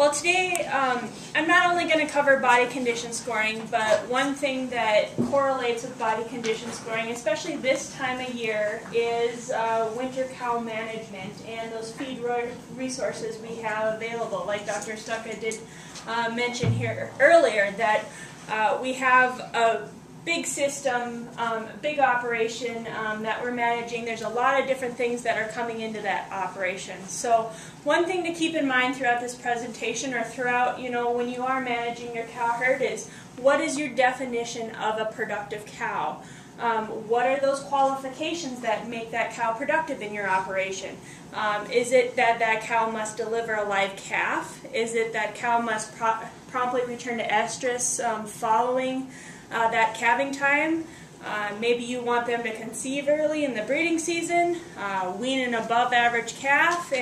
Well, today I'm not only going to cover body condition scoring, but one thing that correlates with body condition scoring, especially this time of year, is winter cow management and those feed resources we have available. Like Dr. Stucca did mention here earlier, that we have a big system, big operation that we're managing. There's a lot of different things that are coming into that operation. So one thing to keep in mind throughout this presentation, or throughout, when you are managing your cow herd, is what is your definition of a productive cow? What are those qualifications that make that cow productive in your operation? Is it that that cow must deliver a live calf? Is it that cow must promptly return to estrus following that calving time? Maybe you want them to conceive early in the breeding season, wean an above average calf,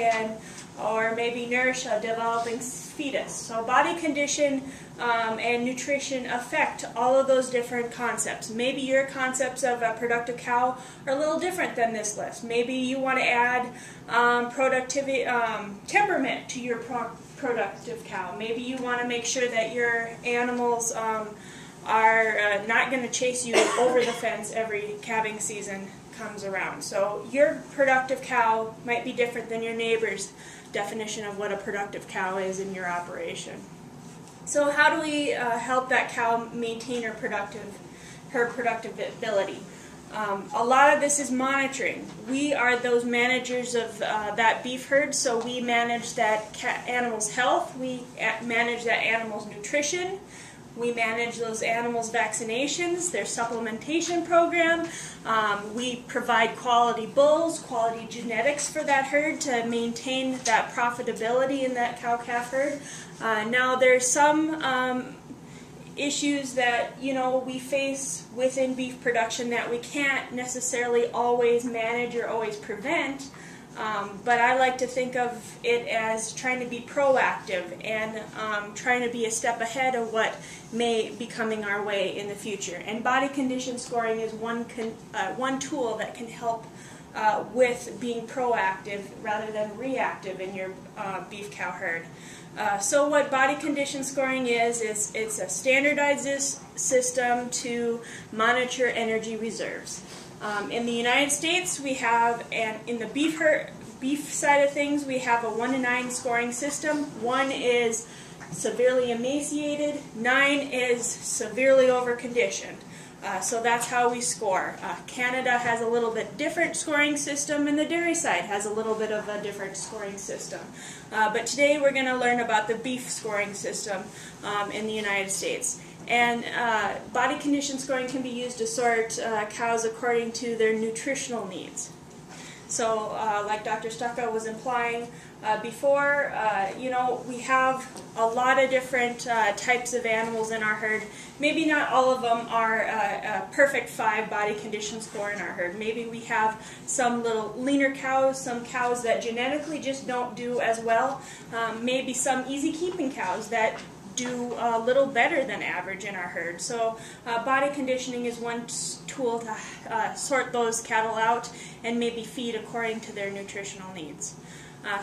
or maybe nourish a developing fetus. So body condition and nutrition affect all of those different concepts. Maybe your concepts of a productive cow are a little different than this list. Maybe you want to add productivity, temperament to your productive cow. Maybe you want to make sure that your animals are not going to chase you over the fence every calving season comes around. So your productive cow might be different than your neighbor's definition of what a productive cow is in your operation. So how do we help that cow maintain her productive ability? A lot of this is monitoring. We are those managers of that beef herd, so we manage that animal's health, we manage that animal's nutrition, we manage those animals' vaccinations, their supplementation program. We provide quality bulls, quality genetics for that herd to maintain that profitability in that cow-calf herd. Now there's some issues that we face within beef production that we can't necessarily always manage or always prevent. But I like to think of it as trying to be proactive and trying to be a step ahead of what may be coming our way in the future. And body condition scoring is one tool that can help with being proactive rather than reactive in your beef cow herd. So what body condition scoring is it's a standardized system to monitor energy reserves. In the United States, we have, and in the beef side of things, we have a 1 to 9 scoring system. 1 is severely emaciated, 9 is severely overconditioned. So that's how we score. Canada has a little bit different scoring system, and the dairy side has a little bit of a different scoring system. But today we're going to learn about the beef scoring system in the United States. And body condition scoring can be used to sort cows according to their nutritional needs. So like Dr. Stucca was implying before, we have a lot of different types of animals in our herd. Maybe not all of them are a perfect 5 body condition score in our herd. Maybe we have some little leaner cows, some cows that genetically just don't do as well, maybe some easy keeping cows that do a little better than average in our herd. So body conditioning is one tool to sort those cattle out and maybe feed according to their nutritional needs.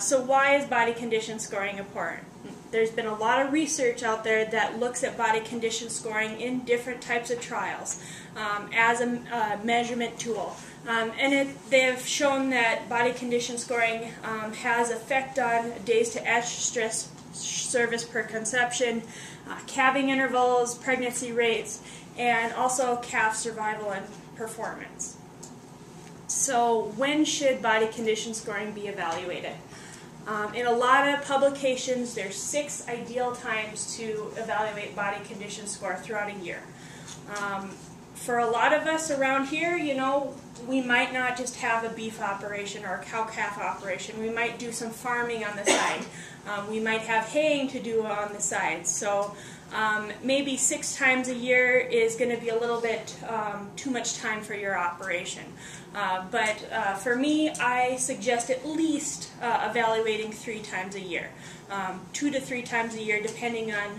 So why is body condition scoring important? There's been a lot of research out there that looks at body condition scoring in different types of trials as a measurement tool. They have shown that body condition scoring has effect on days to estrus service per conception, calving intervals, pregnancy rates, and also calf survival and performance. So when should body condition scoring be evaluated? In a lot of publications, there's 6 ideal times to evaluate body condition score throughout a year. For a lot of us around here, we might not just have a beef operation or a cow-calf operation. We might do some farming on the side. We might have haying to do on the side. So maybe 6 times a year is going to be a little bit too much time for your operation. But for me, I suggest at least evaluating 3 times a year. 2 to 3 times a year, depending on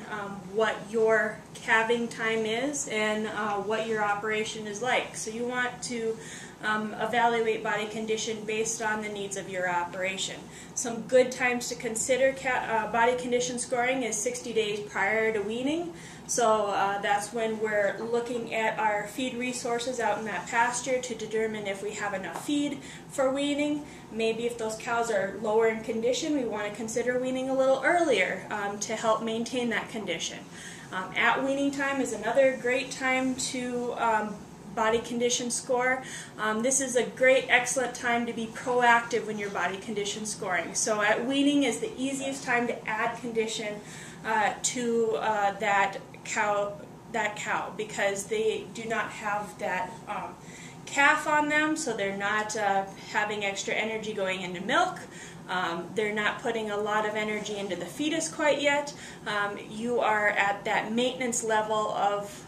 what your calving time is and what your operation is like. So you want to evaluate body condition based on the needs of your operation. Some good times to consider body condition scoring is 60 days prior to weaning. So that's when we're looking at our feed resources out in that pasture to determine if we have enough feed for weaning. Maybe if those cows are lower in condition, we want to consider weaning a little earlier to help maintain that condition. At weaning time is another great time to body condition score. This is a great, excellent time to be proactive when you're body condition scoring. So at weaning is the easiest time to add condition to that cow because they do not have that calf on them, so they're not having extra energy going into milk. They're not putting a lot of energy into the fetus quite yet. You are at that maintenance level of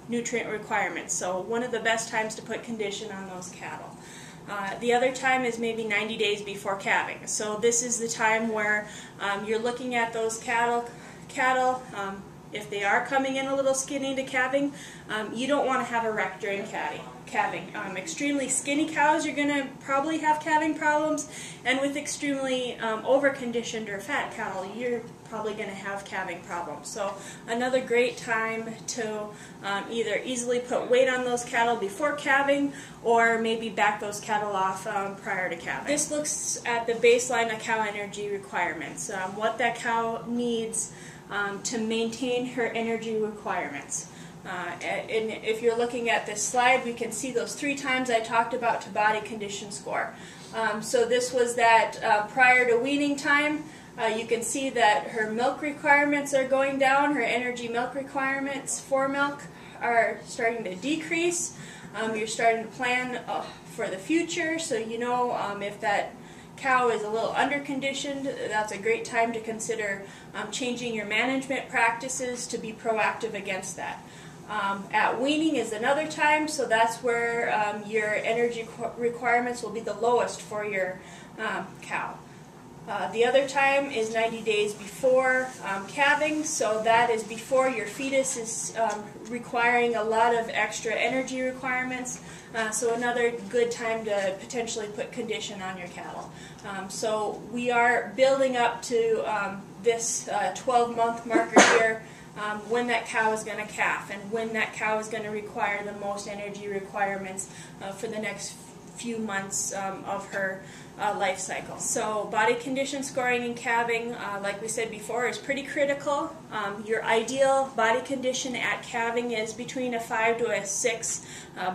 nutrient requirements. So one of the best times to put condition on those cattle. The other time is maybe 90 days before calving. So this is the time where you're looking at those cattle. If they are coming in a little skinny to calving, you don't want to have a wreck during calving. Extremely skinny cows, you're going to probably have calving problems, and with extremely over-conditioned or fat cattle, you're probably going to have calving problems. So another great time to either easily put weight on those cattle before calving or maybe back those cattle off prior to calving. This looks at the baseline of cow energy requirements, what that cow needs to maintain her energy requirements. And if you're looking at this slide, we can see those 3 times I talked about to body condition score. So this was that prior to weaning time. You can see that her milk requirements are going down. Her energy milk requirements for milk are starting to decrease. You're starting to plan for the future, so you know if that cow is a little underconditioned, that's a great time to consider changing your management practices to be proactive against that. At weaning is another time, so that's where your energy requirements will be the lowest for your cow. The other time is 90 days before calving, so that is before your fetus is requiring a lot of extra energy requirements. So another good time to potentially put condition on your cattle. So we are building up to this 12-month marker here when that cow is going to calf and when that cow is going to require the most energy requirements for the next few months of her life cycle. So body condition scoring and calving, like we said before, is pretty critical. Your ideal body condition at calving is between a 5 to a 6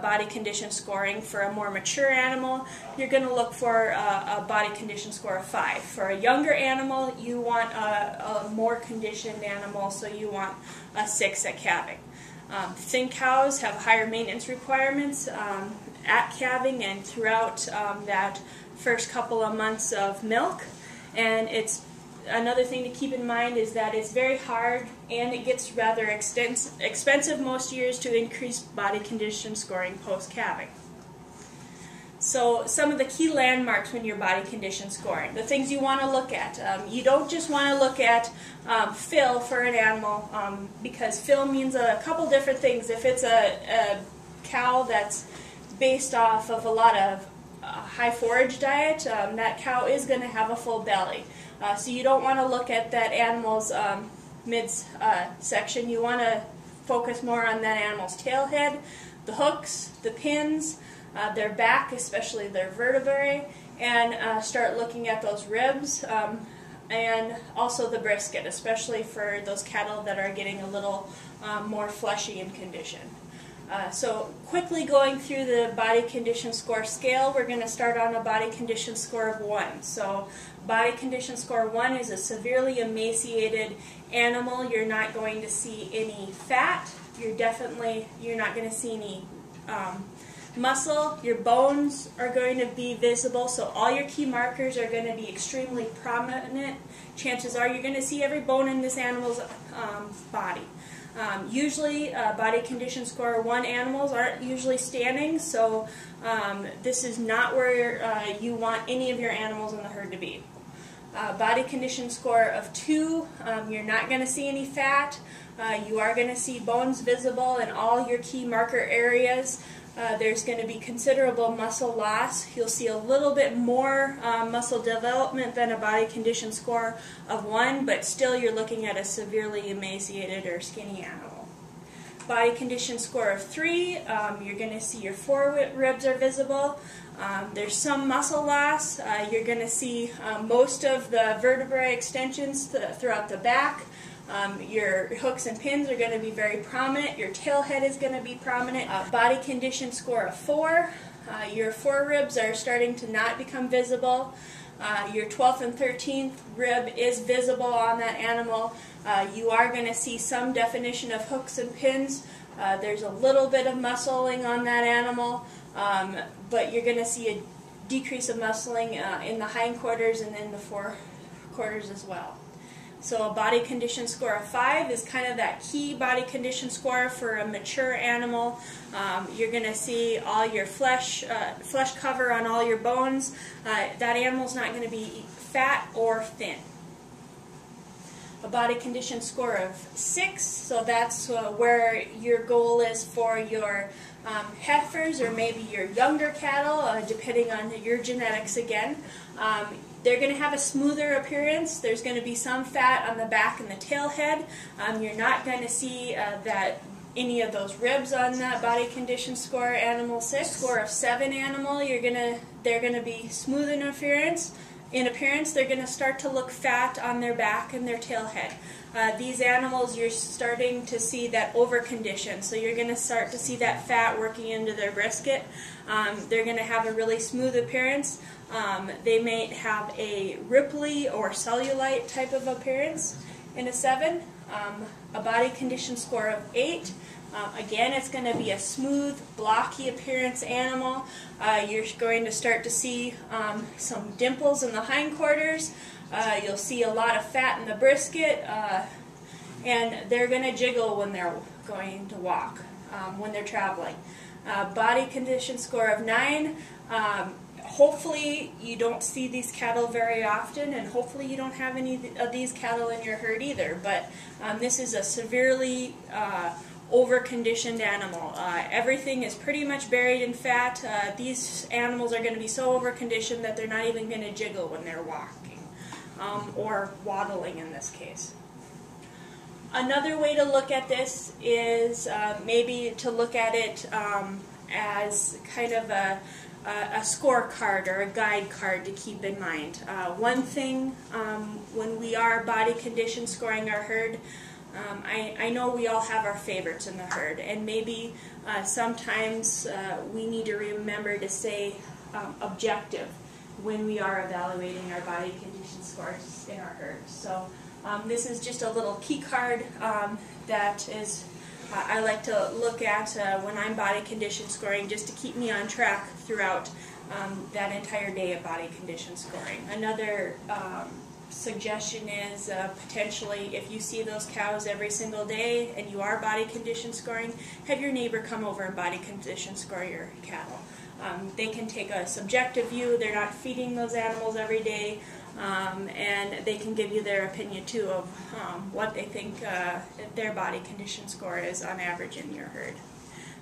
body condition scoring. For a more mature animal, you're going to look for a body condition score of 5. For a younger animal, you want a more conditioned animal, so you want a 6 at calving. Thin cows have higher maintenance requirements at calving and throughout that first couple of months of milk. And it's another thing to keep in mind is that it's very hard and it gets rather expensive most years to increase body condition scoring post-calving. So some of the key landmarks when you're body condition scoring, the things you want to look at. You don't just want to look at fill for an animal because fill means a couple different things. If it's a cow that's based off of a lot of high forage diet, that cow is going to have a full belly. So you don't want to look at that animal's midsection. You want to focus more on that animal's tail head, the hooks, the pins, their back, especially their vertebrae, and start looking at those ribs and also the brisket, especially for those cattle that are getting a little more fleshy in condition. So quickly going through the body condition score scale, we're going to start on a body condition score of 1. So body condition score 1 is a severely emaciated animal. You're not going to see any fat. You're not going to see any muscle. Your bones are going to be visible, so all your key markers are going to be extremely prominent. Chances are you're going to see every bone in this animal's body. Usually body condition score 1 animals aren't usually standing, so this is not where you want any of your animals in the herd to be. Body condition score of 2, you're not going to see any fat. You are going to see bones visible in all your key marker areas. there's going to be considerable muscle loss. You'll see a little bit more muscle development than a body condition score of 1, but still you're looking at a severely emaciated or skinny animal. Body condition score of 3, you're going to see your foreribs are visible. There's some muscle loss. You're going to see most of the vertebrae extensions throughout the back. Your hooks and pins are going to be very prominent. Your tail head is going to be prominent. Body condition score of 4. Your foreribs are starting to not become visible. Your 12th and 13th rib is visible on that animal. You are going to see some definition of hooks and pins. There's a little bit of muscling on that animal, but you're going to see a decrease of muscling in the hindquarters and in the forequarters as well. So a body condition score of 5 is kind of that key body condition score for a mature animal. You're going to see all your flesh cover on all your bones. That animal's not going to be fat or thin. A body condition score of 6, so that's where your goal is for your heifers or maybe your younger cattle, depending on your genetics again. They're going to have a smoother appearance. There's going to be some fat on the back and the tail head. You're not going to see that any of those ribs on that body condition score animal 6. Score of 7 animal, they're going to be smooth in appearance. They're going to start to look fat on their back and their tail head. These animals, you're starting to see that overcondition, so you're going to start to see that fat working into their brisket. They're going to have a really smooth appearance. They may have a ripply or cellulite type of appearance in a 7. A body condition score of 8. Again, it's going to be a smooth, blocky appearance animal. You're going to start to see some dimples in the hindquarters. You'll see a lot of fat in the brisket, and they're going to jiggle when they're going to walk, when they're traveling. Body condition score of 9. Hopefully you don't see these cattle very often, and hopefully you don't have any of these cattle in your herd either, but this is a severely over-conditioned animal. Everything is pretty much buried in fat. These animals are going to be so over-conditioned that they're not even going to jiggle when they're walking, or waddling in this case. Another way to look at this is maybe to look at it as kind of a scorecard or a guide card to keep in mind. One thing when we are body condition scoring our herd, I know we all have our favorites in the herd, and maybe sometimes we need to remember to stay objective when we are evaluating our body condition scores in our herd. So this is just a little key card that is I like to look at when I'm body condition scoring, just to keep me on track throughout that entire day of body condition scoring. Another suggestion is potentially, if you see those cows every single day and you are body condition scoring, have your neighbor come over and body condition score your cattle. They can take a subjective view. They're not feeding those animals every day, and they can give you their opinion too of what they think their body condition score is on average in your herd.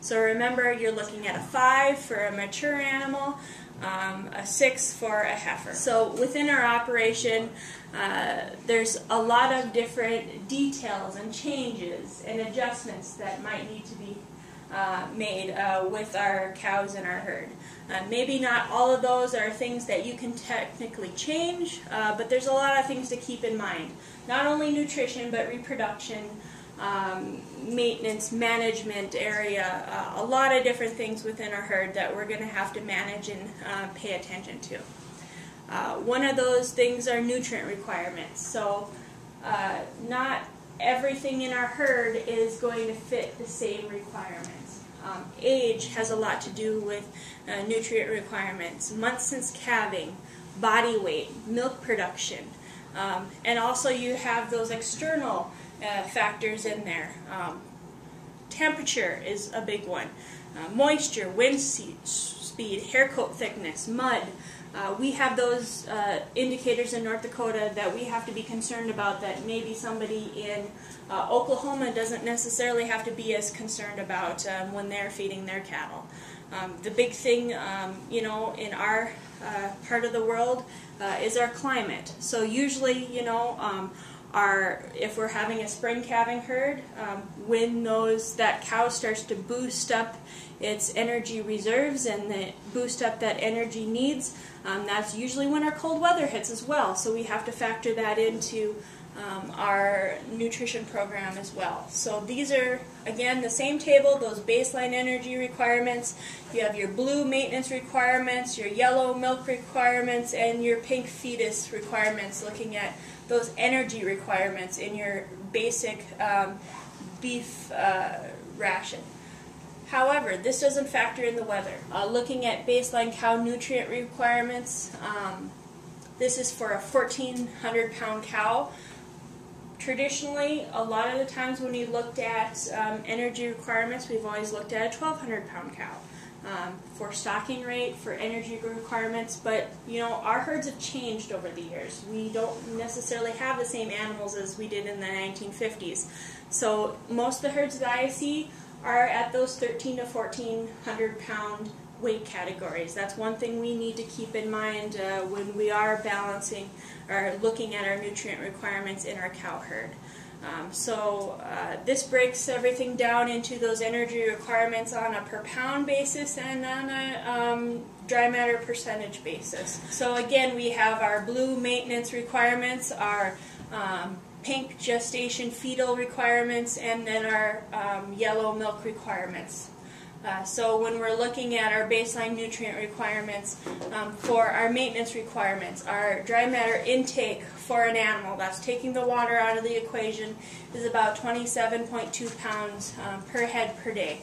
So remember, you're looking at a 5 for a mature animal, a 6 for a heifer. So within our operation, there's a lot of different details and changes and adjustments that might need to be made with our cows in our herd. Maybe not all of those are things that you can technically change, but there's a lot of things to keep in mind. Not only nutrition, but reproduction, maintenance, management area, a lot of different things within our herd that we're going to have to manage and pay attention to. One of those things are nutrient requirements. So not everything in our herd is going to fit the same requirements. Age has a lot to do with nutrient requirements, months since calving, body weight, milk production, and also you have those external factors in there. Temperature is a big one. Moisture, wind speed, hair coat thickness, mud. We have those indicators in North Dakota that we have to be concerned about that maybe somebody in Oklahoma doesn't necessarily have to be as concerned about when they're feeding their cattle. The big thing, you know, in our part of the world is our climate. So usually, you know, if we're having a spring calving herd, when that cow starts to boost up its energy reserves and boost up that energy needs, that's usually when our cold weather hits as well. So we have to factor that into our nutrition program as well. So these are, again, the same table, those baseline energy requirements. You have your blue maintenance requirements, your yellow milk requirements, and your pink fetus requirements, looking at those energy requirements in your basic beef ration. However, this doesn't factor in the weather. Looking at baseline cow nutrient requirements, this is for a 1,400-pound cow. Traditionally, a lot of the times when we looked at energy requirements, we've always looked at a 1,200-pound cow for stocking rate, for energy requirements. But you know, our herds have changed over the years. We don't necessarily have the same animals as we did in the 1950s. So most of the herds that I see are at those 1,300 to 1,400-pound weight categories. That's one thing we need to keep in mind when we are balancing or looking at our nutrient requirements in our cow herd. This breaks everything down into those energy requirements on a per pound basis and on a dry matter percentage basis. So again, we have our blue maintenance requirements, our pink gestation fetal requirements, and then our yellow milk requirements. So when we're looking at our baseline nutrient requirements for our maintenance requirements, our dry matter intake for an animal, that's taking the water out of the equation, is about 27.2 pounds per head per day.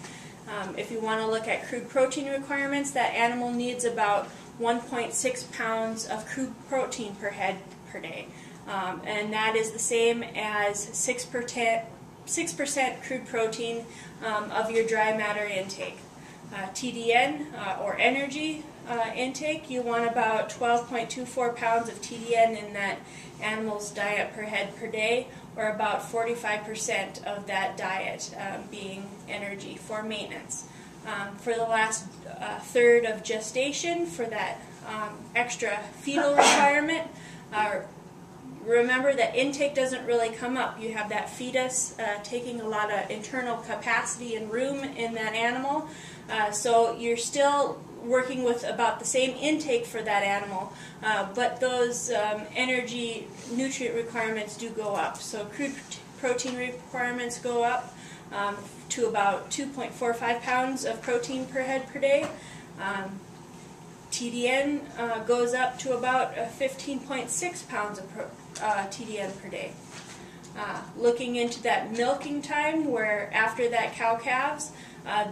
If you want to look at crude protein requirements, that animal needs about 1.6 pounds of crude protein per head per day. And that is the same as 6% crude protein of your dry matter intake. TDN, or energy intake, you want about 12.24 pounds of TDN in that animal's diet per head per day, or about 45% of that diet being energy for maintenance. For the last third of gestation, for that extra fetal requirement, remember that intake doesn't really come up. You have that fetus taking a lot of internal capacity and room in that animal. So you're still working with about the same intake for that animal, but those energy nutrient requirements do go up. So crude protein requirements go up to about 2.45 pounds of protein per head per day. TDN goes up to about 15.6 pounds of TDN per day. Looking into that milking time, where after that cow calves,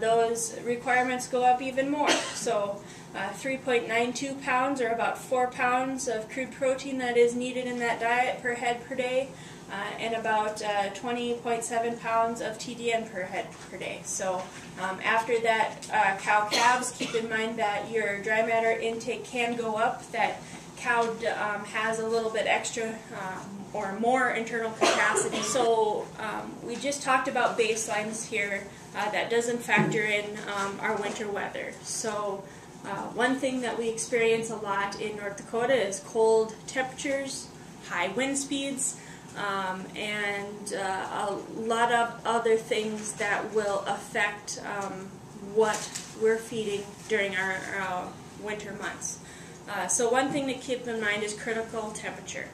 those requirements go up even more. So 3.92 pounds, or about 4 pounds of crude protein that is needed in that diet per head per day, and about 20.7 pounds of TDN per head per day. So after that cow calves, keep in mind that your dry matter intake can go up. That cow has a little bit extra or more internal capacity. So we just talked about baselines here. That doesn't factor in our winter weather. So one thing that we experience a lot in North Dakota is cold temperatures, high wind speeds, and a lot of other things that will affect what we're feeding during our winter months. So one thing to keep in mind is critical temperature.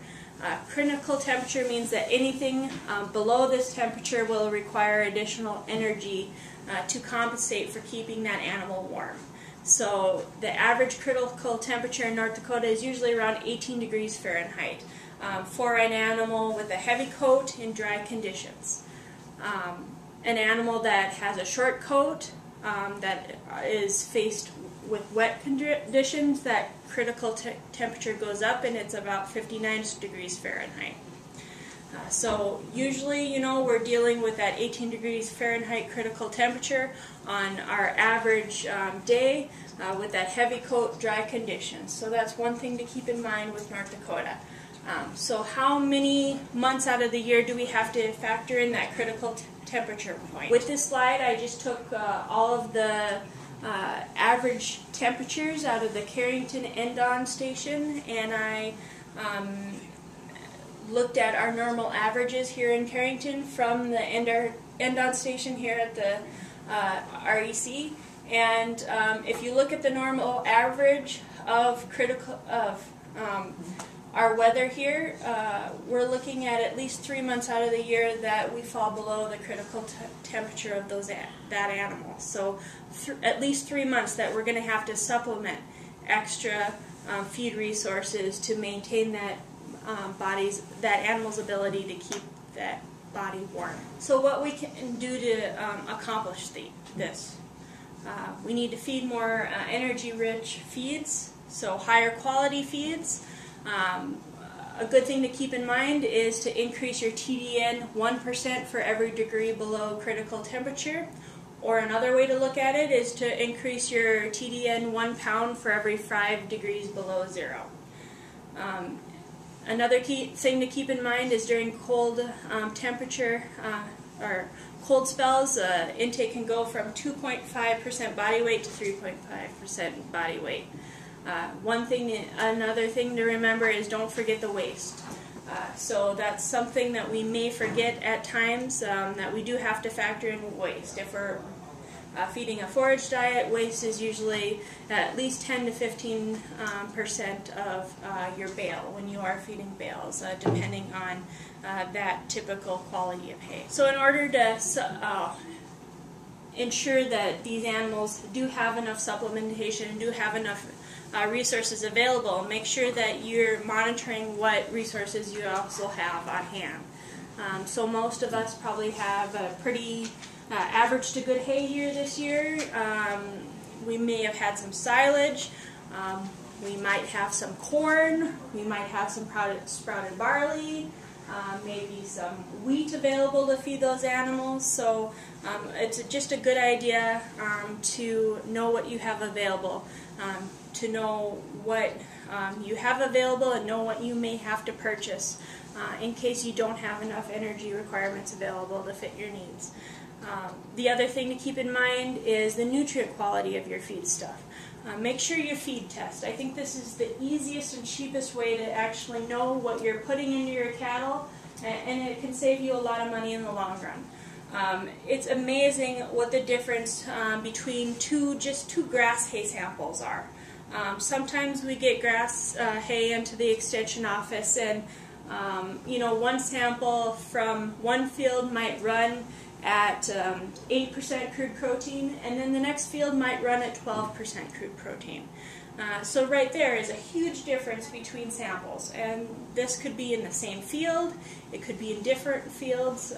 Critical temperature means that anything below this temperature will require additional energy to compensate for keeping that animal warm. So the average critical temperature in North Dakota is usually around 18 degrees Fahrenheit for an animal with a heavy coat in dry conditions. An animal that has a short coat that is faced with wet conditions, that critical temperature goes up, and it's about 59 degrees Fahrenheit. So usually, you know, we're dealing with that 18 degrees Fahrenheit critical temperature on our average day with that heavy coat, dry conditions. So that's one thing to keep in mind with North Dakota. So how many months out of the year do we have to factor in that critical temperature point? With this slide, I just took all of the average temperatures out of the Carrington NDON station, and I looked at our normal averages here in Carrington from the NDON station here at the REC. And if you look at the normal average of our weather here, we're looking at least 3 months out of the year that we fall below the critical temperature of that animal. So at least 3 months that we're going to have to supplement extra feed resources to maintain that animal's ability to keep that body warm. So what we can do to accomplish this. We need to feed more energy-rich feeds, so higher quality feeds. A good thing to keep in mind is to increase your TDN 1% for every degree below critical temperature. Or another way to look at it is to increase your TDN 1 pound for every 5 degrees below zero. Another key thing to keep in mind is during cold temperature or cold spells, intake can go from 2.5% body weight to 3.5% body weight. Another thing to remember is don't forget the waste. So that's something that we may forget at times, that we do have to factor in waste. If we're feeding a forage diet, waste is usually at least 10 to 15% of your bale when you are feeding bales, depending on that typical quality of hay. So in order to ensure that these animals do have enough supplementation and do have enough resources available, make sure that you're monitoring what resources you also have on hand. So most of us probably have a pretty average to good hay here this year. We may have had some silage, we might have some corn, we might have some sprouted barley, maybe some wheat available to feed those animals. So it's just a good idea to know what you have available, to know what you have available and know what you may have to purchase in case you don't have enough energy requirements available to fit your needs. The other thing to keep in mind is the nutrient quality of your feed stuff. Make sure you feed test. I think this is the easiest and cheapest way to actually know what you're putting into your cattle, and it can save you a lot of money in the long run. It's amazing what the difference between just two grass hay samples are. Sometimes we get grass hay into the extension office, and one sample from one field might run at 8% crude protein, and then the next field might run at 12% crude protein. So right there is a huge difference between samples, and this could be in the same field, it could be in different fields.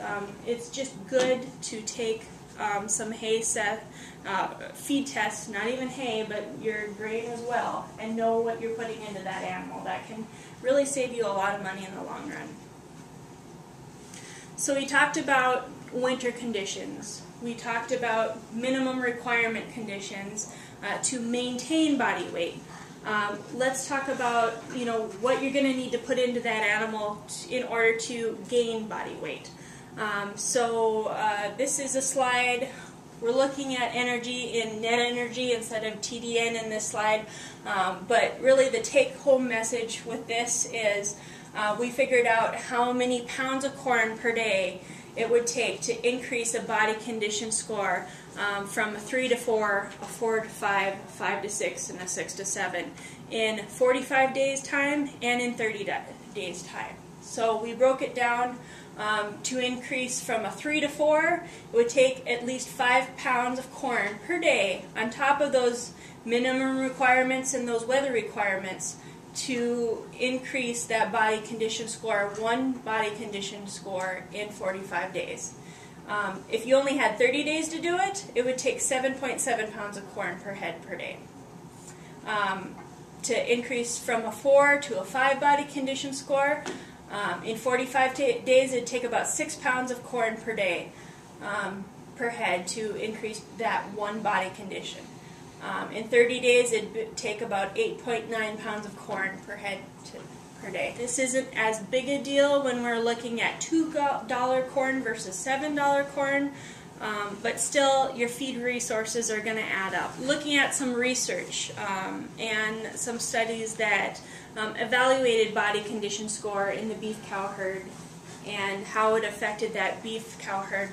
It's just good to take some hay feed tests, not even hay, but your grain as well, and know what you're putting into that animal. That can really save you a lot of money in the long run. So we talked about winter conditions. We talked about minimum requirement conditions to maintain body weight. Let's talk about what you're going to need to put into that animal in order to gain body weight. This is a slide. We're looking at energy in net energy instead of TDN in this slide, but really the take-home message with this is we figured out how many pounds of corn per day it would take to increase a body condition score from a 3 to 4, a 4 to 5, 5 to 6, and a 6 to 7 in 45 days time and in 30 days time. So we broke it down to increase from a 3 to 4, it would take at least 5 pounds of corn per day on top of those minimum requirements and those weather requirements to increase that body condition score, one body condition score in 45 days. If you only had 30 days to do it, it would take 7.7 pounds of corn per head per day. To increase from a 4 to a 5 body condition score, in 45 days it would take about 6 pounds of corn per day per head to increase that one body condition. In 30 days, it would take about 8.9 pounds of corn per head per day. This isn't as big a deal when we're looking at $2 corn versus $7 corn. but still your feed resources are going to add up. Looking at some research and some studies that evaluated body condition score in the beef cow herd and how it affected that beef cow herd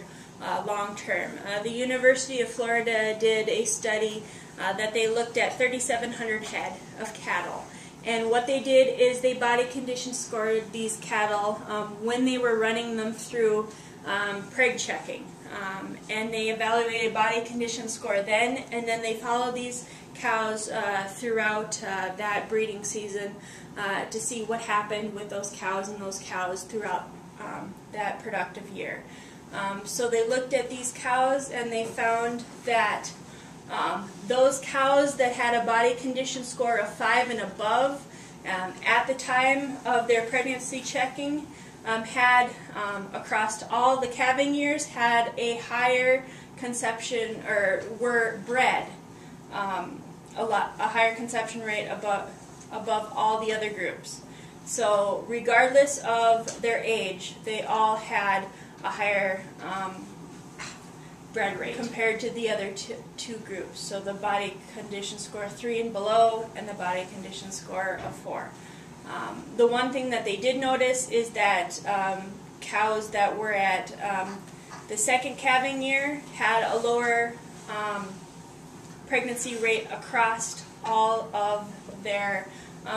long term. The University of Florida did a study that they looked at 3,700 head of cattle. And what they did is they body condition scored these cattle when they were running them through preg checking. And they evaluated body condition score then, and then they followed these cows throughout that breeding season to see what happened with those cows and those cows throughout that productive year. So they looked at these cows and they found that those cows that had a body condition score of 5 and above at the time of their pregnancy checking had, across all the calving years, had a higher conception, or were bred a higher conception rate above all the other groups. So regardless of their age, they all had a higher bred rate compared to the other two groups. So the body condition score 3 and below and the body condition score of 4. The one thing that they did notice is that cows that were at the second calving year had a lower pregnancy rate across all of their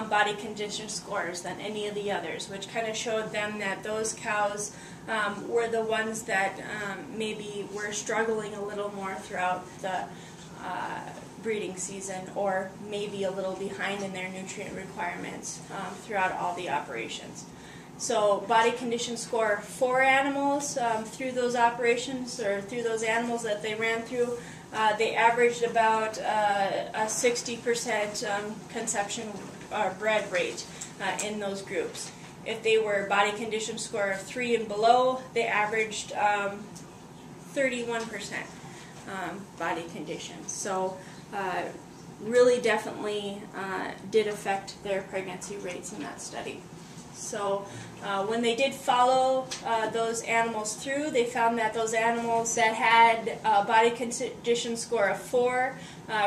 body condition scores than any of the others, which kind of showed them that those cows were the ones that maybe were struggling a little more throughout the breeding season, or maybe a little behind in their nutrient requirements throughout all the operations. So body condition score 4 animals through those operations, or through those animals that they ran through, they averaged about a 60% conception bred rate in those groups. If they were body condition score of 3 and below, they averaged 31% body condition. So really definitely did affect their pregnancy rates in that study. So when they did follow those animals through, they found that those animals that had a body condition score of 4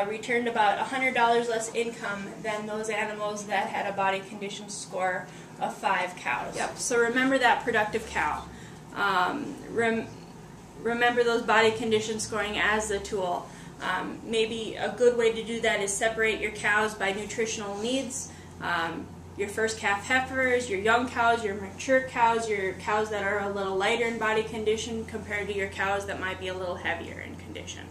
returned about $100 less income than those animals that had a body condition score of 5 cows. Yep. So remember that productive cow. Remember those body condition scoring as the tool. Maybe a good way to do that is separate your cows by nutritional needs. Your first calf heifers, your young cows, your mature cows, your cows that are a little lighter in body condition compared to your cows that might be a little heavier in condition.